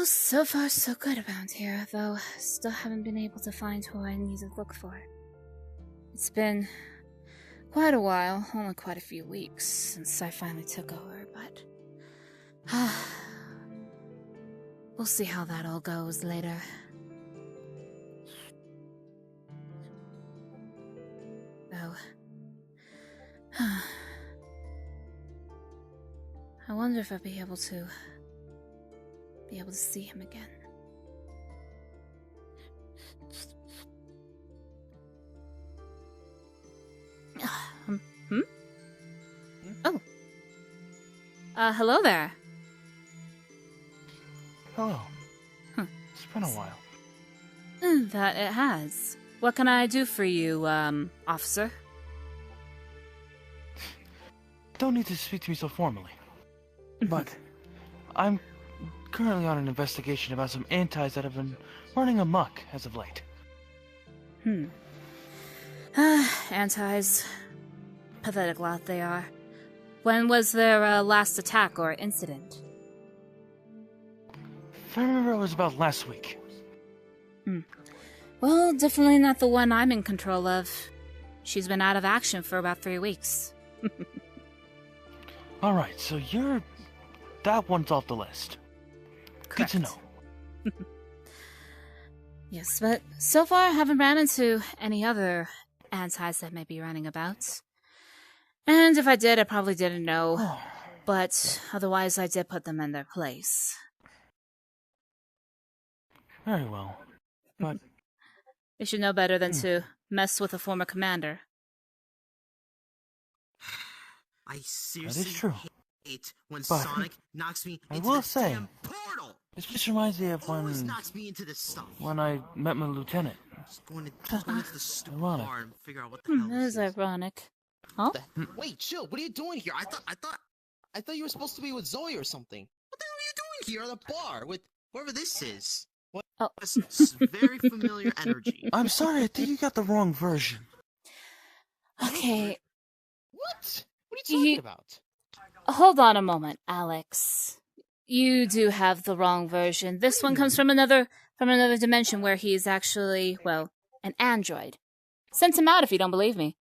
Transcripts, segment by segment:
Well, so far so good around here, though still haven't been able to find who I need to look for. It's been quite a while, only quite a few weeks, since I finally took over, but... we'll see how that all goes later. Though... I wonder if I'll be able to see him again. Oh. Hello there. Hello. It's been a while. That it has. What can I do for you, officer? Don't need to speak to me so formally. But I'm currently on an investigation about some antis that have been running amok as of late. Antis. Pathetic lot they are. When was their last attack or incident? If I remember, it was about last week. Well, definitely not the one I'm in control of. She's been out of action for about 3 weeks. Alright, so that one's off the list. Correct. Good to know. Yes, but so far I haven't ran into any other antis that may be running about. And if I did, I probably didn't know. But otherwise, I did put them in their place. Very well. But... They should know better than to mess with a former commander. I seriously hate when but Sonic knocks me I into will the say, damn portal! This just reminds me of Always knocks me into this stuff. when I met my lieutenant. Just going into the stupid Ironic. bar and figure out what the hell That this is is. ironic. Huh? Wait, chill. What are you doing here? I thought you were supposed to be with Zoe or something. What the hell are you doing here at the bar with whoever this is? What? Oh. This very familiar energy. I'm sorry, I think you got the wrong version. Okay, What? What are you talking about? hold on a moment, Alex. You do have the wrong version. This one comes from another dimension where he's actually, well, an android. Send him out if you don't believe me.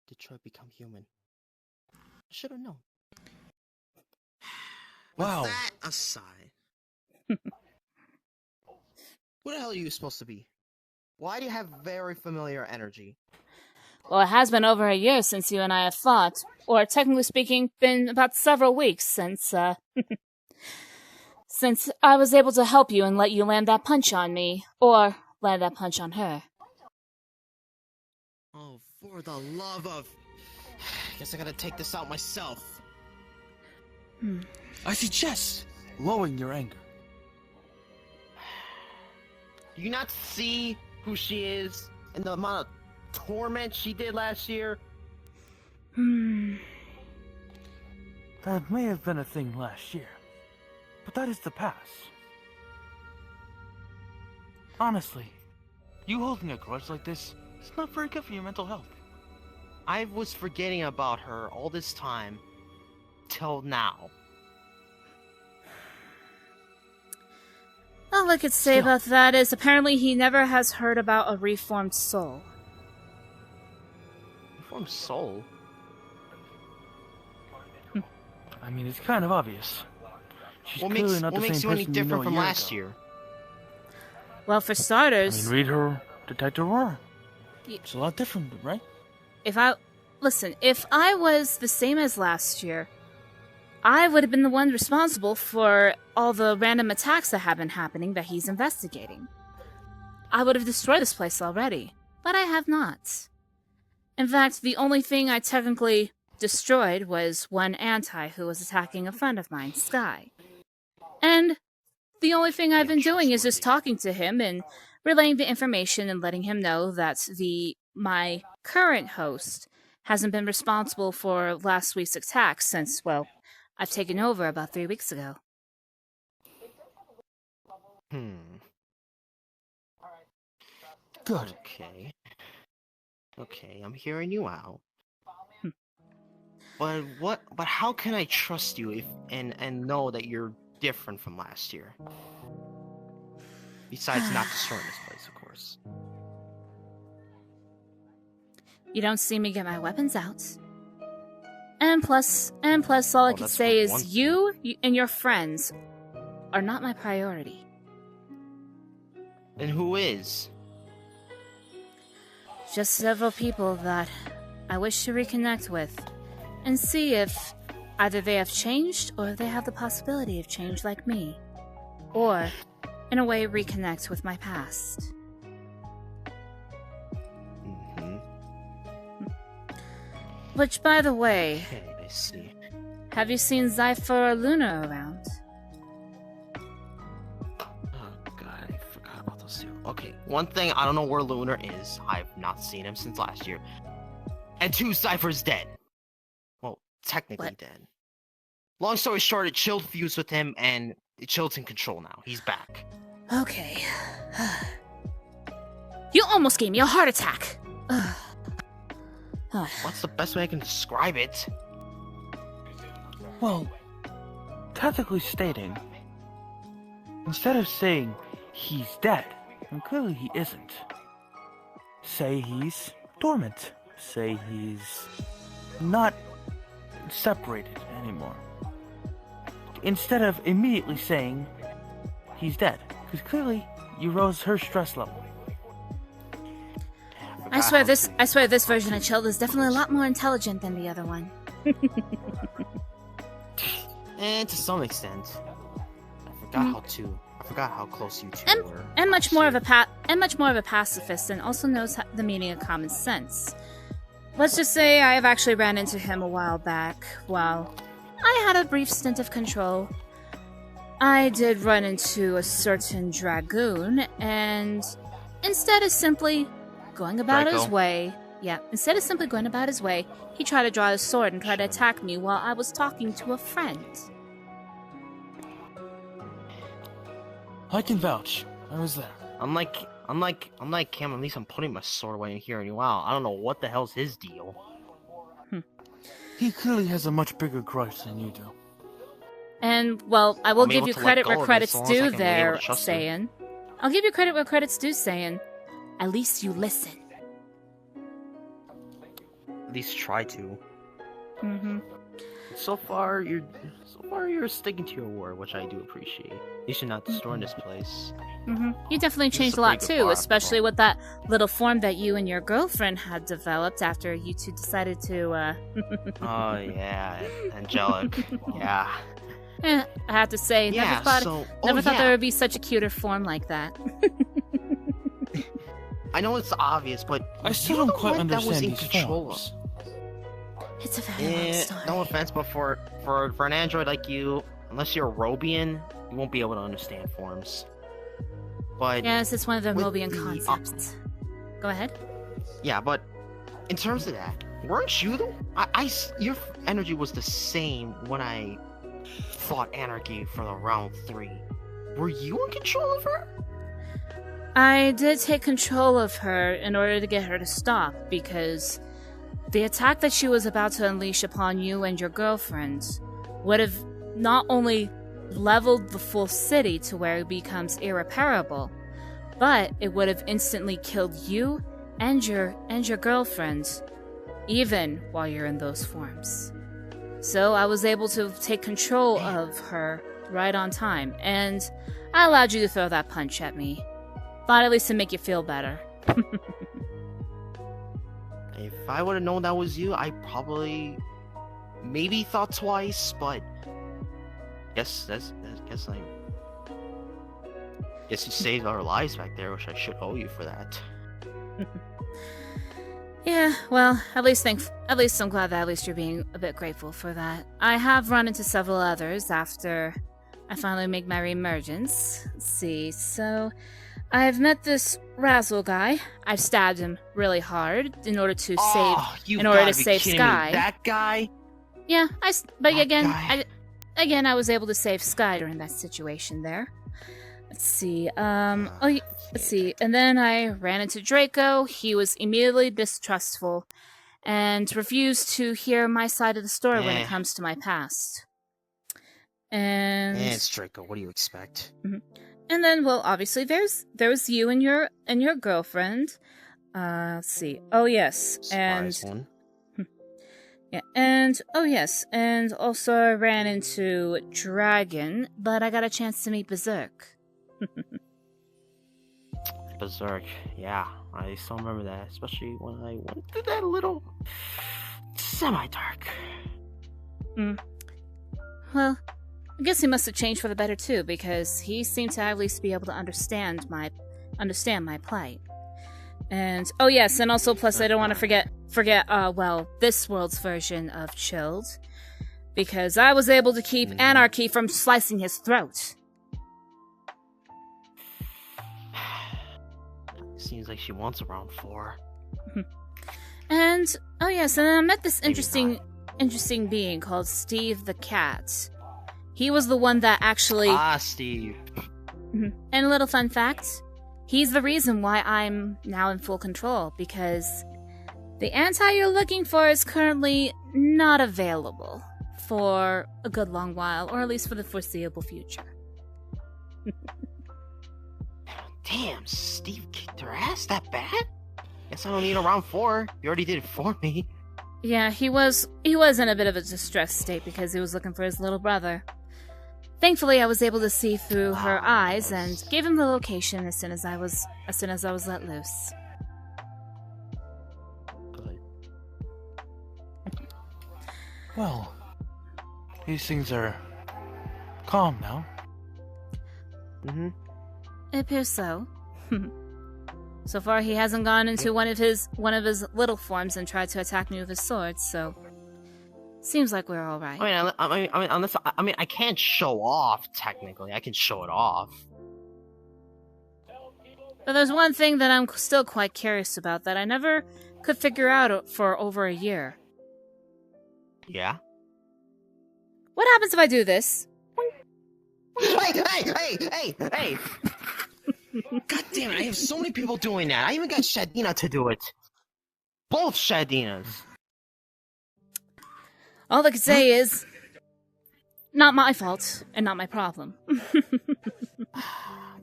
Detroit become human. I should have known. Wow. With that aside, Who the hell are you supposed to be? Why do you have very familiar energy? Well, it has been over a year since you and I have fought. Or, technically speaking, been about several weeks since, since I was able to help you and let you land that punch on me. Or land that punch on her. Oh, for the love of... Guess I gotta take this out myself. I suggest lowering your anger. Do you not see who she is and the amount of torment she did last year? That may have been a thing last year, but that is the past. Honestly, you holding a grudge like this is not very good for your mental health. I was forgetting about her all this time, till now. All I could say about that is apparently he never has heard about a reformed soul. Reformed soul? I mean, it's kind of obvious. She's What clearly not the makes same you any person you know different a from year last ago. year? Well, for I starters... mean, read her Detective Aurora. Y- It's a lot different, right? If I was the same as last year, I would have been the one responsible for all the random attacks that have been happening that he's investigating. I would have destroyed this place already, but I have not. In fact, the only thing I technically destroyed was one anti who was attacking a friend of mine, Sky. And the only thing I've been doing is just talking to him and relaying the information and letting him know that my current host hasn't been responsible for last week's attack since, well, I've taken over about 3 weeks ago. Good. Okay, I'm hearing you out. But how can I trust you if and know that you're different from last year? Besides not destroying this place, of course. You don't see me get my weapons out. And plus, all I can that's say for is one you and your friends are not my priority. And who is? Just several people that I wish to reconnect with and see if either they have changed or if they have the possibility of change like me. Or, in a way, reconnect with my past. Which, by the way, Okay, I see. have you seen Zypher or Luna around? Oh god, I forgot about those two. Okay, one thing, I don't know where Lunar is. I've not seen him since last year. And two, Cypher's dead. Well, technically What? dead. Long story short, it chilled fused with him, and it chill's in control now. He's back. Okay. You almost gave me a heart attack! What's the best way I can describe it? Well, technically stating, instead of saying he's dead, and clearly he isn't, say he's dormant. Say he's not separated anymore. Instead of immediately saying he's dead, because clearly you rose her stress level. I swear this version of Chill is definitely a lot more intelligent than the other one. And to some extent, I forgot how close you two were. And much more of a pacifist, and also knows the meaning of common sense. Let's just say I have actually ran into him a while back. While I had a brief stint of control, I did run into a certain dragoon, and instead of simply going about his way, he tried to draw his sword and try to attack me while I was talking to a friend. I can vouch. I was there. Unlike Cam, at least I'm putting my sword away and hearing you out. I don't know what the hell's his deal. He clearly has a much bigger grudge than you do. And, well, I will I'm give able you to credit let where go of it credit's so long as I due can be able there, to trust him. Saiyan. I'll give you credit where credit's due, Saiyan. At least you listen. At least try to. Mm-hmm. So far you're sticking to your word, which I do appreciate. At least you're not destroying this place. Mm-hmm. You definitely This is changed a a lot pretty good too, bar, especially bro. with that little form that you and your girlfriend had developed after you two decided to, Oh yeah, angelic. Yeah. I have to say, Yeah, never thought there would be such a cuter form like that. I know it's obvious, but I still you're don't the quite one that was understand in these control forms. It's a very long story. No offense, but for an android like you, unless you're a Robian, you won't be able to understand forms. But Yes, it's one of the with Mobian the, concepts. Go ahead. yeah, but in terms of that, weren't you the? Your energy was the same when I fought Anarchy for the round 3. Were you in control of her? I did take control of her in order to get her to stop, because the attack that she was about to unleash upon you and your girlfriend would have not only leveled the full city to where it becomes irreparable, but it would have instantly killed you and your girlfriend, even while you're in those forms. So I was able to take control of her right on time, and I allowed you to throw that punch at me. Thought at least to make you feel better. If I would have known that was you, I probably maybe thought twice, but guess you saved our lives back there, which I should owe you for that. Yeah, well, at least I'm glad that at least you're being a bit grateful for that. I have run into several others after I finally make my reemergence. Let's see, so I've met this Razzle guy. I've stabbed him really hard in order to save Sky. That guy? Yeah, but That again, guy. I was able to save Sky during that situation there. Let's see. Let's see. And then I ran into Draco. He was immediately distrustful and refused to hear my side of the story when it comes to my past. And it's Draco. What do you expect? And then, well, obviously there's you and your girlfriend. Let's see. Oh yes, and Surprise one. yeah, and oh yes, and also I ran into Dragon, but I got a chance to meet Berserk. Berserk. Yeah, I still remember that, especially when I went through that little semi-dark. Well, I guess he must have changed for the better too, because he seemed to at least be able to understand my plight. And oh yes, and also plus I don't want to forget this world's version of Chilled, because I was able to keep Anarchy from slicing his throat. Seems like she wants a round 4. And oh yes, and then I met this interesting being called Steve the Cat. He was the one that actually Steve. And a little fun fact, he's the reason why I'm now in full control, because the anti you're looking for is currently not available for a good long while, or at least for the foreseeable future. Damn, Steve kicked her ass that bad? Guess I don't need a round 4. You already did it for me. Yeah, he was in a bit of a distressed state because he was looking for his little brother. Thankfully, I was able to see through her eyes and gave him the location as soon as I was let loose. Good. Well, these things are calm now. It appears so. So far, he hasn't gone into one of his little forms and tried to attack me with his sword. So, seems like we're all right. I mean, I can't show off technically. I can show it off. But there's one thing that I'm still quite curious about that I never could figure out for over a year. Yeah. What happens if I do this? Hey! God damn it, I have so many people doing that. I even got Shadina to do it. Both Shadinas. All I can say is, not my fault, and not my problem.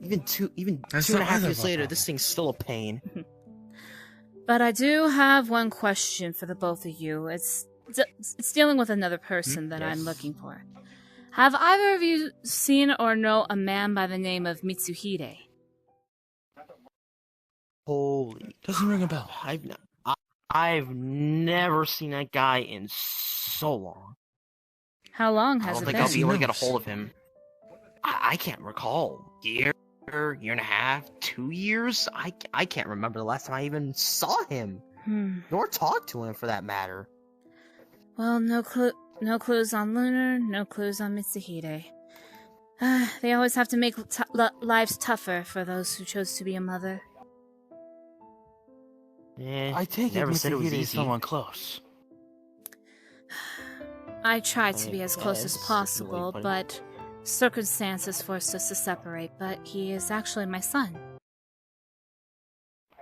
Even two and a half years later, this thing's still a pain. But I do have one question for the both of you. It's dealing with another person that I'm looking for. Have either of you seen or know a man by the name of Mitsuhide? Holy, Doesn't ring a bell. I've never seen that guy in so long. How long I has don't it think been? I'll be able to get a hold of him. I can't recall. Year and a half, 2 years? I can't remember the last time I even saw him. Nor talked to him, for that matter. Well, no clues on Lunar, no clues on Mitsuhide. They always have to make lives tougher for those who chose to be a mother. I take it never said it was Mitsuhide is easy. someone close. I try to be as close as Yes, possible, really, but circumstances forced us to separate, but he is actually my son.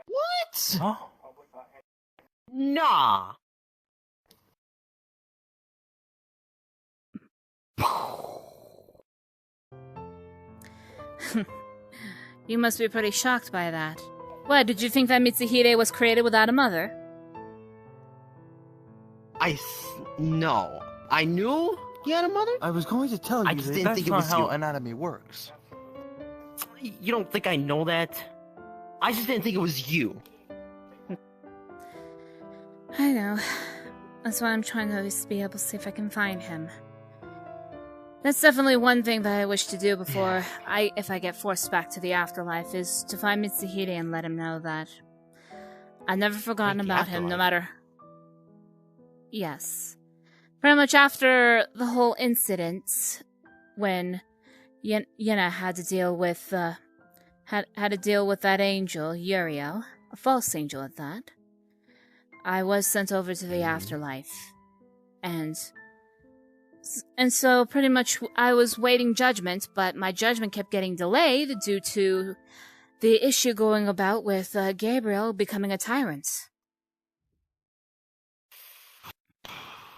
What? Huh? Nah. You must be pretty shocked by that. What, did you think that Mitsuhide was created without a mother? No. I knew he had a mother? I was going to tell I you just that didn't that's think it not was how you. anatomy works. You don't think I know that? I just didn't think it was you. I know. That's why I'm trying to at least be able to see if I can find him. That's definitely one thing that I wish to do before if I get forced back to the afterlife, is to find Mitsuhide and let him know that I've never forgotten Like the about him, no afterlife? matter... Yes. Pretty much after the whole incident, when Yena had to deal with, had to deal with that angel, Uriel, a false angel at that, I was sent over to the afterlife. And so pretty much I was waiting judgment, but my judgment kept getting delayed due to the issue going about with Gabriel becoming a tyrant.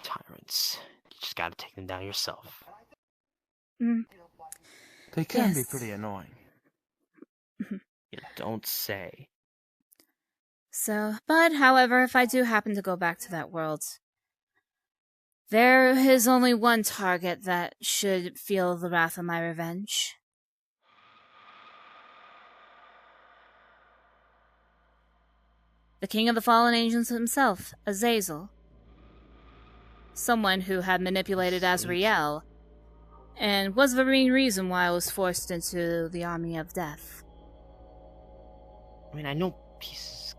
Tyrants. You just gotta take them down yourself. They can be Yes. pretty annoying. You don't say. So, but however, if I do happen to go back to that world, there is only one target that should feel the wrath of my revenge. The king of the fallen angels himself, Azazel. Someone who had manipulated Azrael, and was the main reason why I was forced into the army of death. I mean, I know his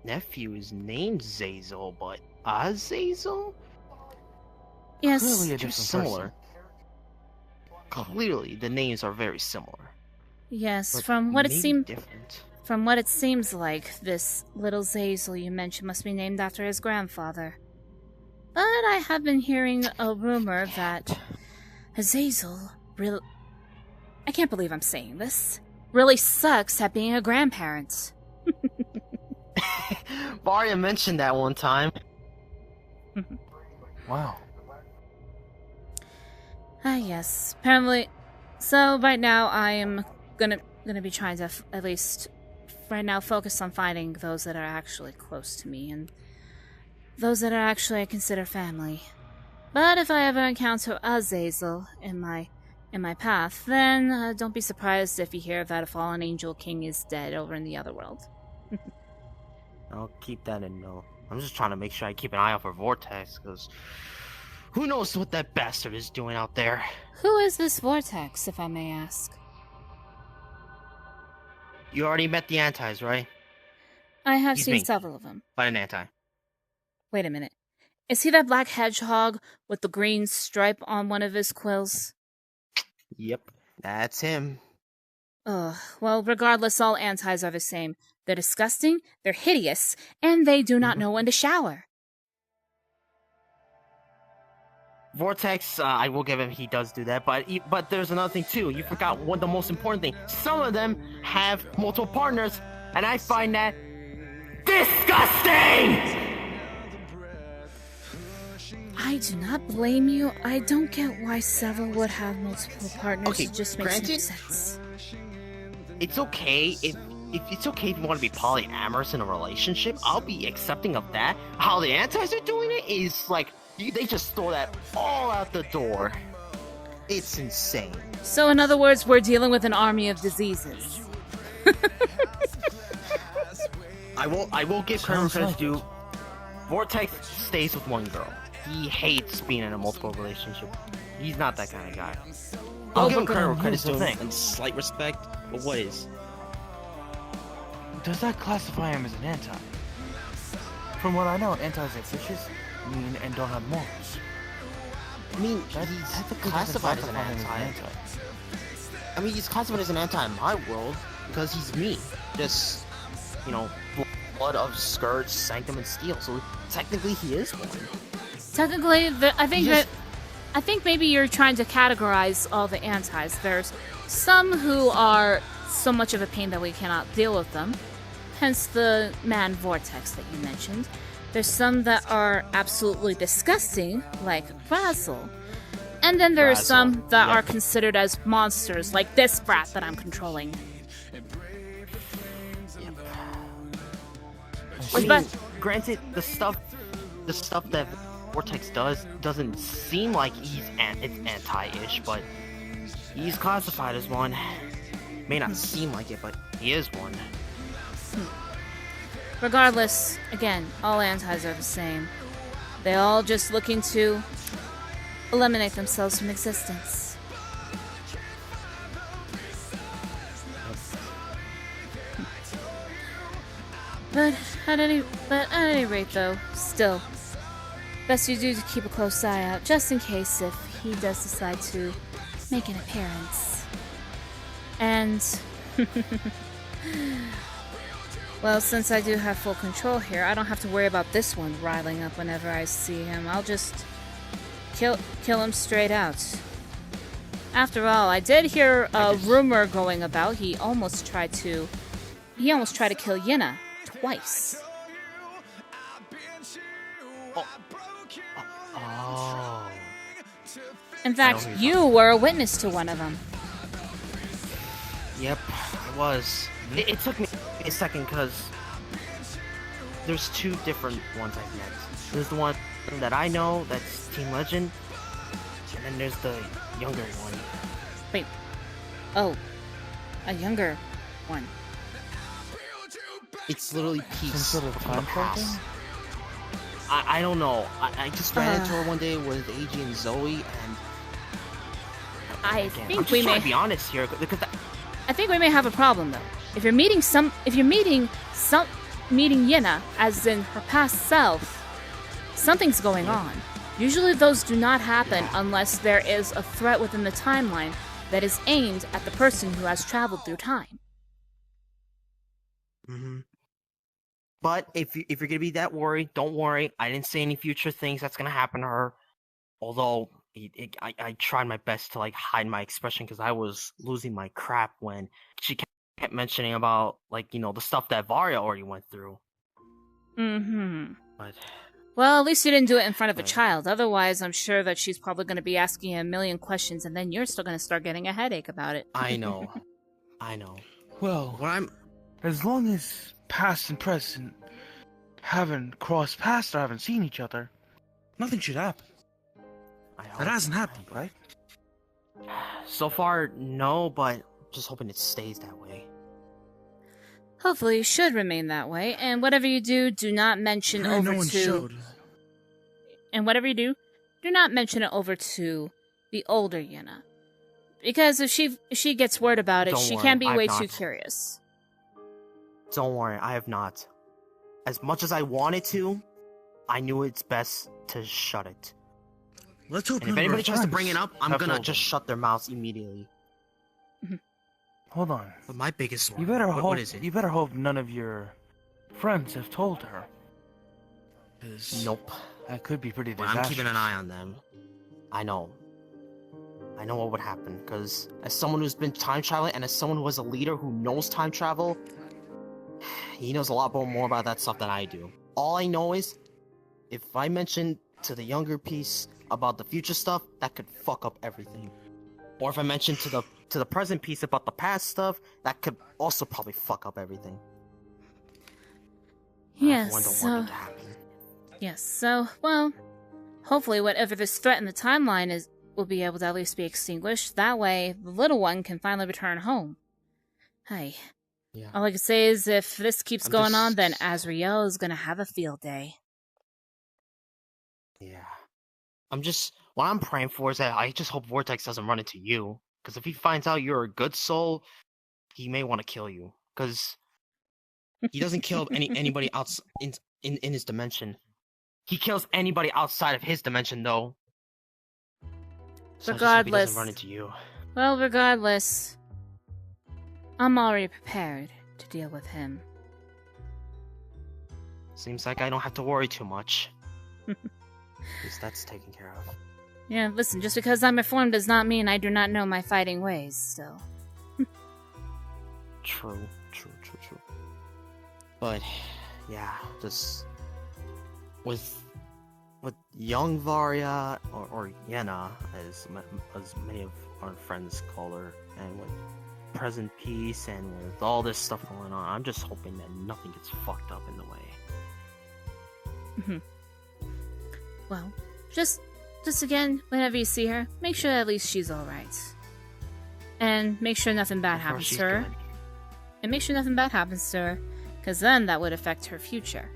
nephew is named Zazel, but Azazel? Yes, Clearly a Too different similar. person. Clearly, the names are very similar. yes. But From what it maybe different. From what it seems like, this little Zazel you mentioned must be named after his grandfather. But I have been hearing a rumor that Azazel really... I can't believe I'm saying this. Really sucks at being a grandparent. Varia mentioned that one time. Wow. Yes. Apparently... So, right now, I am gonna be trying to at least... right now focus on finding those that are actually close to me, and those that are actually I consider family. But if I ever encounter Azazel in my path, then don't be surprised if you hear that a fallen angel king is dead over in the other world. I'll keep that in note. I'm just trying to make sure I keep an eye out for Vortex, because who knows what that bastard is doing out there. Who is this Vortex, if I may ask? You already met the Antis, right? I have He's seen me. several of them. But an Anti. Wait a minute. Is he that black hedgehog with the green stripe on one of his quills? Yep, that's him. Ugh, well, regardless, all antis are the same. They're disgusting, they're hideous, and they do not know when to shower. Vortex, I will give him, he does do that, but there's another thing too. You forgot one the most important thing. Some of them have multiple partners, and I find that disgusting! I do not blame you. I don't get why several would have multiple partners. Okay, It just makes no granted, sense. It's okay if it's okay if you want to be polyamorous in a relationship. I'll be accepting of that. How the Antis are doing it is like they just throw that all out the door. It's insane. So, in other words, we're dealing with an army of diseases. I will give credit Sounds where like credit's due. Vortex stays with one girl. He hates being in a multiple relationship. He's not that kind of guy. I'll give him credit where credit's due thing. and slight respect, but what is? Does that classify him as an anti? From what I know, antis are vicious, mean, and don't have morals. I mean, That he's technically classified as doesn't an classify him anti. as an anti. I mean, he's classified as an anti in my world because he's me. Just, you know, blood of Scourge, Sanctum, and Steel. So technically, he is one. Technically, I think Yes. I think maybe you're trying to categorize all the antis. There's some who are so much of a pain that we cannot deal with them, hence the man Vortex that you mentioned. There's some that are absolutely disgusting, like Razzle. And then there are Razzle, some that yep. are considered as monsters, like this brat that I'm controlling. I mean, But- granted, the stuff that Vortex does doesn't seem like it's anti-ish, but he's classified as one. May not seem like it, but he is one. Regardless, again, all antis are the same. They all just looking to eliminate themselves from existence. But at any rate, though, still, best you do to keep a close eye out, just in case if he does decide to make an appearance. And well, since I do have full control here, I don't have to worry about this one riling up whenever I see him. I'll just kill him straight out. After all, I did hear a rumor going about he almost tried to kill Yina twice. Oh. In fact, you were a witness to one of them. Yep, it was. It took me a second because there's two different ones I've met. There's the one that I know, that's Team Legend, and then there's the younger one. Wait. Oh. A younger one. It's literally Peace Some sort of from the time travel past. thing? I don't know. I just ran into her one day with AG and Zoe, and I again, think I'm just we trying may. to be honest here, because I think we may have a problem though. If you're meeting Yena, as in her past self, something's going on. Usually those do not happen unless there is a threat within the timeline that is aimed at the person who has traveled through time. But if you're gonna be that worried, don't worry. I didn't say any future things that's gonna happen to her. Although I tried my best to like hide my expression because I was losing my crap when she kept mentioning about the stuff that Varya already went through. But Well, at least you didn't do it in front of a child. Otherwise, I'm sure that she's probably going to be asking you a million questions, and then you're still going to start getting a headache about it. I know. Well, What I'm as long as past and present haven't crossed paths or haven't seen each other, nothing should happen. That hasn't happened, right? So far, no, but just hoping it stays that way. Hopefully, it should remain that way, and whatever you do, do not mention Apparently over no one to... showed. And whatever you do not mention it over to the older Yena. Because if she gets word about it, Don't she worry, can be I've way not. too curious. Don't worry, I have not. As much as I wanted to, I knew it's best to shut it. Let's hope And if none of anybody our tries to friends bring it up, I'm have gonna told just them. shut their mouths immediately. Hold on. But my biggest one. You better what, hope. what is it? You better hope none of your friends have told her. 'Cause Nope. that could be pretty Well, disastrous. I'm keeping an eye on them. I know what would happen, because as someone who's been time traveling and as someone who is a leader who knows time travel, he knows a lot more about that stuff than I do. All I know is, if I mention to the younger piece about the future stuff, that could fuck up everything. Or if I mention to the present piece about the past stuff, that could also probably fuck up everything. I don't want it to happen. Yes, so, well, hopefully whatever this threat in the timeline is will be able to at least be extinguished. That way, the little one can finally return home. Hey, Yeah. all I can say is if this keeps I'm going on, just- then Azrael is gonna have a field day. Yeah. What I'm praying for is that I just hope Vortex doesn't run into you. Because if he finds out you're a good soul, he may want to kill you. Because he doesn't kill anybody else in his dimension. He kills anybody outside of his dimension, though. So I just hope he Regardless. doesn't run into you. Well, regardless, I'm already prepared to deal with him. Seems like I don't have to worry too much. At least that's taken care of. Yeah, listen, just because I'm reformed does not mean I do not know my fighting ways, still. True. But yeah, just with young Varya or Yena, as many of our friends call her, and with present peace and with all this stuff going on, I'm just hoping that nothing gets fucked up in the way. Well, just again, whenever you see her, make sure at least she's alright. And make sure nothing bad Of course happens she's to her. good. And make sure nothing bad happens to her, because then that would affect her future.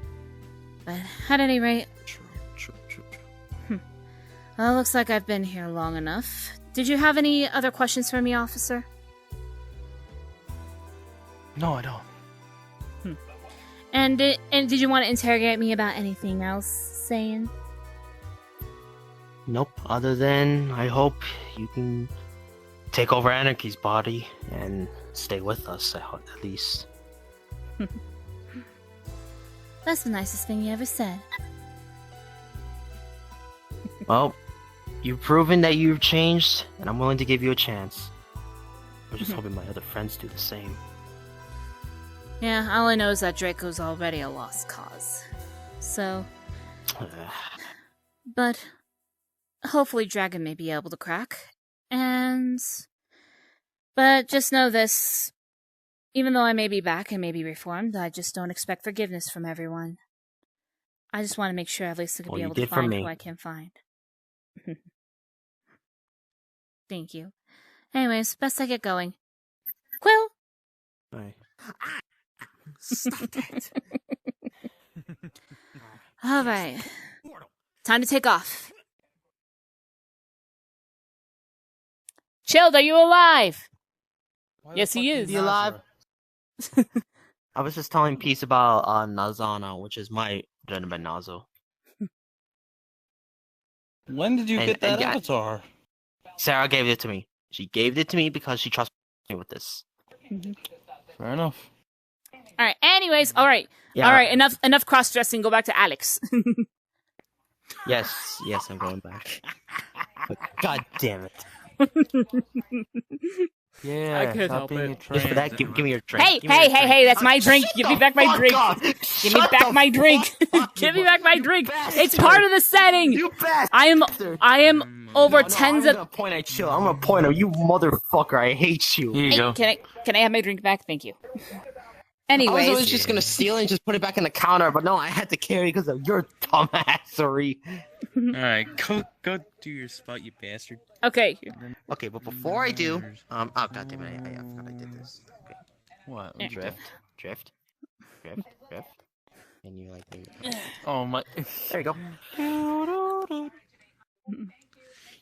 But at any rate, True. well, looks like I've been here long enough. Did you have any other questions for me, officer? No, I don't. And did you want to interrogate me about anything else, Saiyan? Nope. Other than I hope you can take over Anarchy's body and stay with us at least. That's the nicest thing you ever said. Well, you've proven that you've changed, and I'm willing to give you a chance. I'm just hoping my other friends do the same. Yeah, all I know is that Draco's already a lost cause. So, but hopefully Dragon may be able to crack. But just know this, even though I may be back and may be reformed, I just don't expect forgiveness from everyone. I just want to make sure at least I can be able to find who I can find. Thank you. Anyways, best I get going. Quill! Hey. Stop that. Alright. Time to take off. Chilled, are you alive? Yes, he is. You alive? I was just telling Peace about Nazana, which is my gentleman Nazo. When did you get that avatar? Sarah gave it to me. She gave it to me because she trusts me with this. Fair enough. Alright, anyways, alright. Yeah. Alright, enough cross-dressing, go back to Alex. Yes, I'm going back. But God damn it. Yeah, I couldn't stop help being it. a Just trans. for that, give me your drink. Hey, that's my drink. Give me back my drink. Give me back my drink. Give me back my drink. It's part of the setting. You bastard! I am over tens I'm of. gonna point at you. I'm gonna point at you, motherfucker. I hate you. Here you go. Can I have my drink back? Thank you. I Anyways, was just gonna steal it and just put it back in the counter, but no, I had to carry because of your dumbassery. Alright, go do your spot, you bastard. okay. Okay, but before I do, oh god damn it, I forgot I did this. Okay, What? Yeah. drift, and you like Oh my. there you go.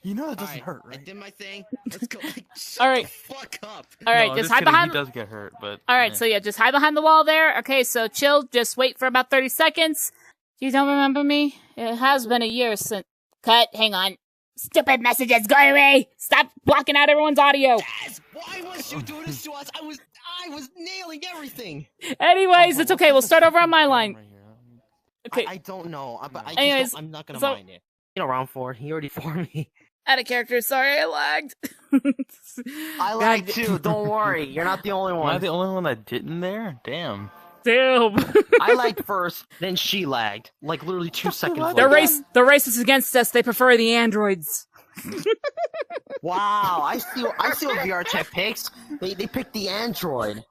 You know that doesn't Alright, hurt, I right? did my thing. Let's go. Shut Alright. the fuck up. All right, No, just I'm hide kidding, behind. He does get hurt, but. All right, so yeah, just hide behind the wall there. Okay, so chill. Just wait for about 30 seconds. You don't remember me? It has been a year since. Cut. Hang on. Stupid messages. Go away. Stop blocking out everyone's audio. Daz, why must you do this to us? I was nailing everything. Anyways, it's okay. We'll start over on my line. Okay. I don't know, but Anyways, I'm not gonna so- mind it. You know, round 4, he already formed me. Out of character. Sorry, I lagged. I like too. Don't worry, you're not the only Am I one. the only one that didn't there? Damn. Damn. I lagged first, then she lagged, like literally 2 seconds They're later. racist against us. They prefer the androids. Wow, I see what VRChat picks. They picked the android.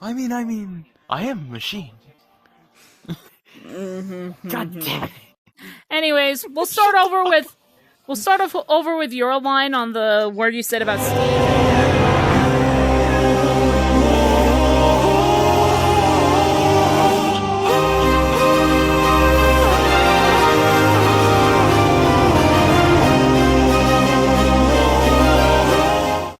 I mean, I am a machine. God damn it. Anyways, we'll start over with your line on the word you said about Steve.